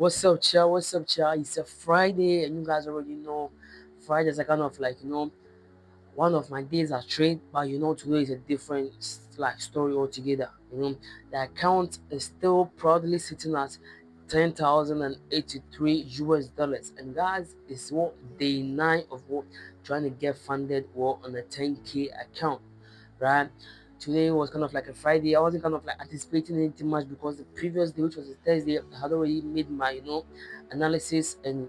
What's up, Chia? What's up, Chia? It's a Friday, and you guys already know Fridays are kind of like one of my days are trade, but today is a different story altogether. The account is still proudly sitting at 10,083 US dollars, and guys, it's what day 9 of what trying to get funded what on a 10K account, right? Today was kind of like a Friday. I wasn't kind of like anticipating anything much because the previous day, which was a Thursday, I had already made my analysis, and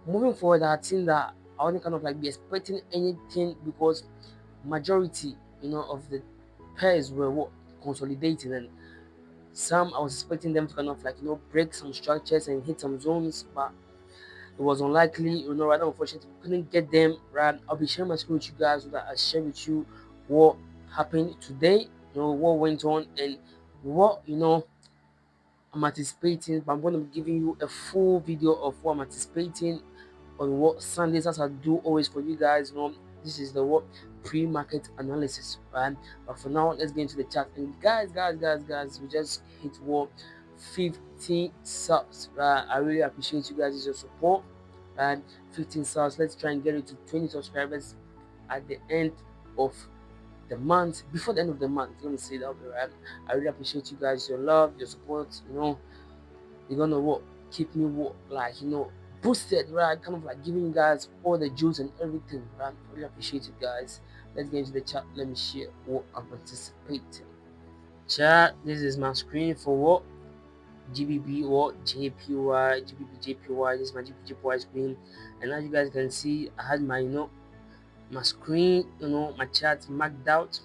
moving forward, I had seen that I wasn't kind of like be expecting anything because majority, of the pairs were what consolidating, and some I was expecting them to kind of like break some structures and hit some zones, but it was unlikely, rather unfortunately we couldn't get them right. I'll be sharing my screen with you guys so that I share with you what happened today, what went on, and what I'm anticipating, but I'm going to be giving you a full video of what I'm anticipating on what Sundays as I do always for you guys. This is the what pre-market analysis, right? But for now, let's get into the chat. And guys, we just hit what 15 subs, right? I really appreciate you guys' your support. And 15 subs, let's try and get it to 20 subscribers at the end of the month, before the end of the month. Let me say that way, right? I really appreciate you guys, your love, your support. You're gonna what keep me what boosted, right? Kind of like giving you guys all the juice and everything, right? I really appreciate you guys. Let's get into the chat. Let me share what I'm anticipating. Chat, this is my screen for what GBP or JPY, GBP JPY. This is my GBP JPY screen, and as you guys can see, I had my my screen, my chart marked out.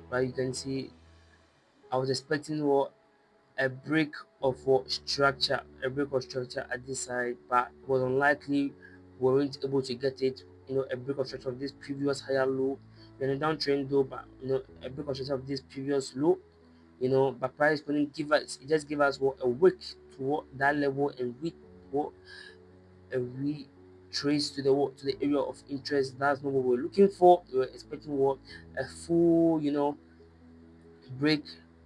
But you can see I was expecting what a break of what structure, a break of structure at this side, but it was unlikely we weren't able to get it. A break of structure of this previous higher low. Then a downtrend though, but a break of structure of this previous low. But price couldn't give us. It just gave us what a week to what that level, and we what a retrace to the area of interest. That's not what we were looking for. We were expecting what a full break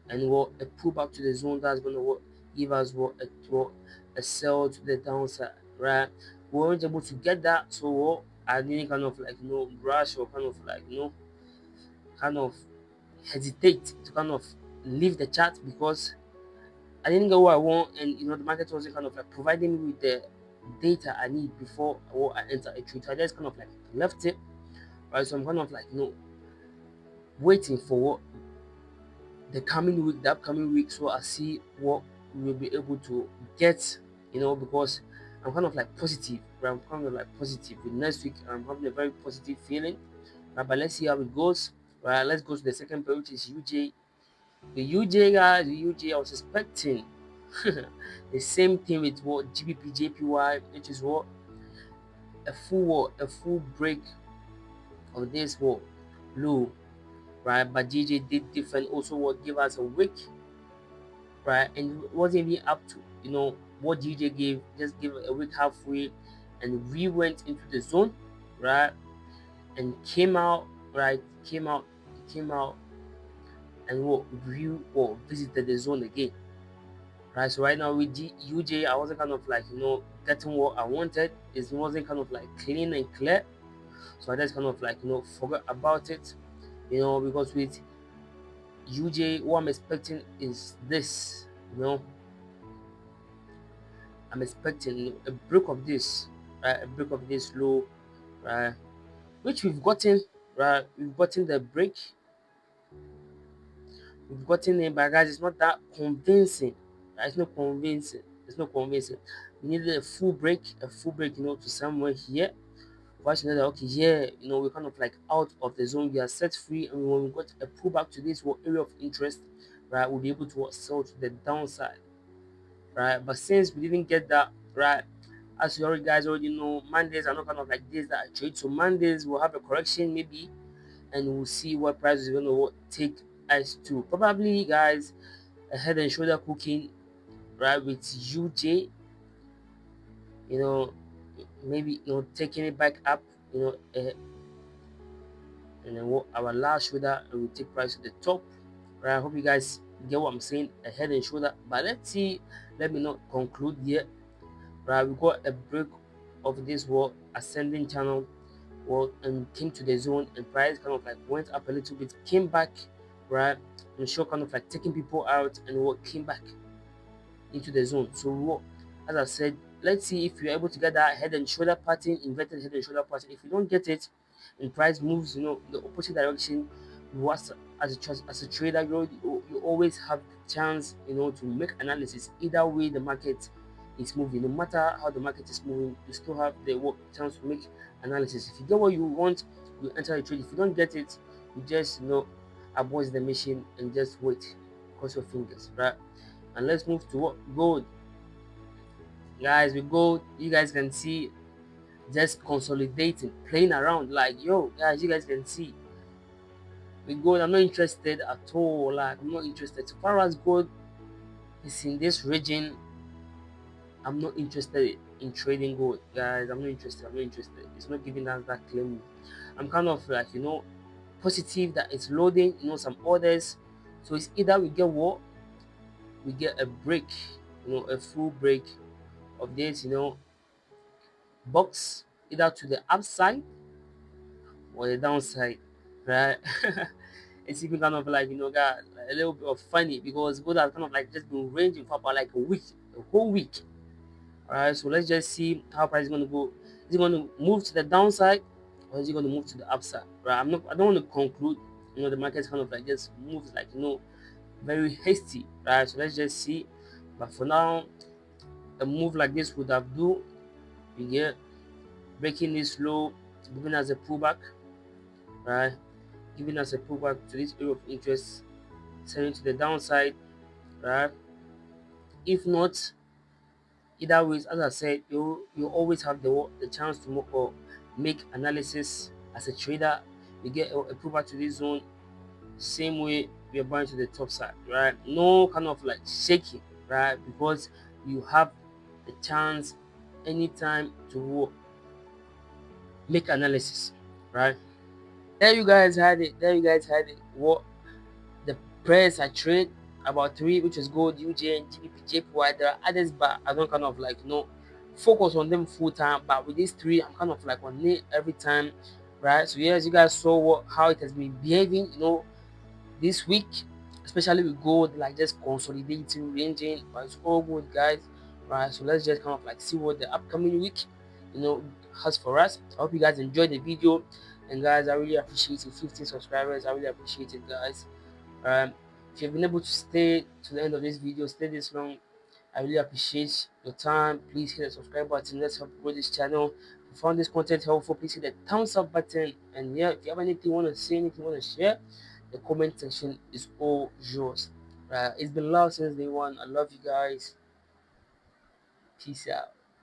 and what a pullback to the zone that's gonna what give us a sell to the downside, right? We weren't able to get that, so I didn't kind of like rush or kind of like kind of hesitate to kind of leave the chart because I didn't get what I want, and the market wasn't kind of like providing me with the data I need before I enter a trade. So I just kind of like left it, right? So I'm kind of like waiting for what the upcoming week, so I see what we'll be able to get, because I'm kind of like positive, right? I'm kind of like positive with next week. I'm having a very positive feeling, right? But let's see how it goes, right? Let's go to the second pair, which is UJ. The UJ guys, the UJ, I was expecting the same thing with what GBP JPY, which is what a full break of this what low, right? But GJ did different, also what give us a week, right? And it wasn't even up to what DJ gave, just gave a week halfway, and we went into the zone, right? And came out, right? Came out, and what we what visited the zone again, right? So right now with UJ, I wasn't kind of like getting what I wanted. It wasn't kind of like clean and clear, so I just kind of like forgot about it, because with UJ, what I'm expecting is this, I'm expecting a break of this, right? A break of this low, right? Which we've gotten, right? We've gotten the break, we've gotten it, but guys, it's not that convincing, right? It's not convincing. It's not convincing. We needed a full break, to somewhere here. For us to know that okay, yeah, we're kind of like out of the zone, we are set free, and when we got a pullback to this area of interest, right, we'll be able to sell to the downside, right? But since we didn't get that, right, as you already guys already know, Mondays are not kind of like this that I trade. So Mondays we'll have a correction maybe, and we'll see what price is going to take us to. Probably, guys, a head and shoulder cooking, right, with UJ. You know, maybe taking it back up. And then our last shoulder, and we take price to the top. Right. I hope you guys get what I'm saying. A head and shoulder. But let's see. Let me not conclude yet. right? We got a break of this what ascending channel, what, and came to the zone, and price kind of like went up a little bit, came back, right? And show kind of like taking people out, and what came back into the zone. So what, as I said, let's see if you're able to get that head and shoulder pattern, inverted head and shoulder pattern. If you don't get it, and price moves, the opposite direction, what, as a trader, you always have the chance, to make analysis. Either way the market is moving, no matter how the market is moving, you still have the chance to make analysis. If you get what you want, you enter the trade. If you don't get it, you just abort the machine and just wait, cross your fingers, right? And let's move to what, gold. Guys, with gold, you guys can see just consolidating, playing around. Like, yo, guys, you guys can see with gold, I'm not interested at all. Like, I'm not interested. So far as gold is in this region, I'm not interested in trading gold, guys. I'm not interested. I'm not interested. It's not giving us that claim. I'm kind of like, positive that it's loading, some orders. So it's either we get what, we get a break, a full break of this, box, either to the upside or the downside, right? It's even kind of like, got a little bit of funny, because gold has kind of like just been ranging for about like a week, a whole week. All right, so let's just see how price is going to go. Is it going to move to the downside, or is it going to move to the upside? Right, I don't want to conclude. The market's kind of like just moves like, very hasty, right? So let's just see. But for now, a move like this would have do. You get breaking this low, giving us a pullback, right? Giving us a pullback to this area of interest, selling to the downside, right? If not, either ways, as I said, you always have the chance to make analysis as a trader. You get a pullback to this zone, same way we are buying to the top side, right? No kind of like shaking, right? Because you have the chance anytime to make analysis, right? There you guys had it. There you guys had it. What the prayers I trade about three, which is gold, UJN, GBP, JPY. There are others, but I don't kind of like focus on them full time. But with these three, I'm kind of like on it every time, right? So yes, you guys saw how it has been behaving, this week, especially with gold, like just consolidating, ranging, but it's all good, guys. Right? So let's just kind of like see what the upcoming week, has for us. I hope you guys enjoyed the video, and guys, I really appreciate it. 15 subscribers, I really appreciate it, guys. um if you've been able to stay to the end of this video, stay this long, I really appreciate your time. Please hit the subscribe button. Let's help grow this channel. If you found this content helpful, please hit the thumbs up button. And yeah, if you have anything you want to say, anything you want to share, the comment section is all yours. It's been love since day one. I love you guys. Peace out.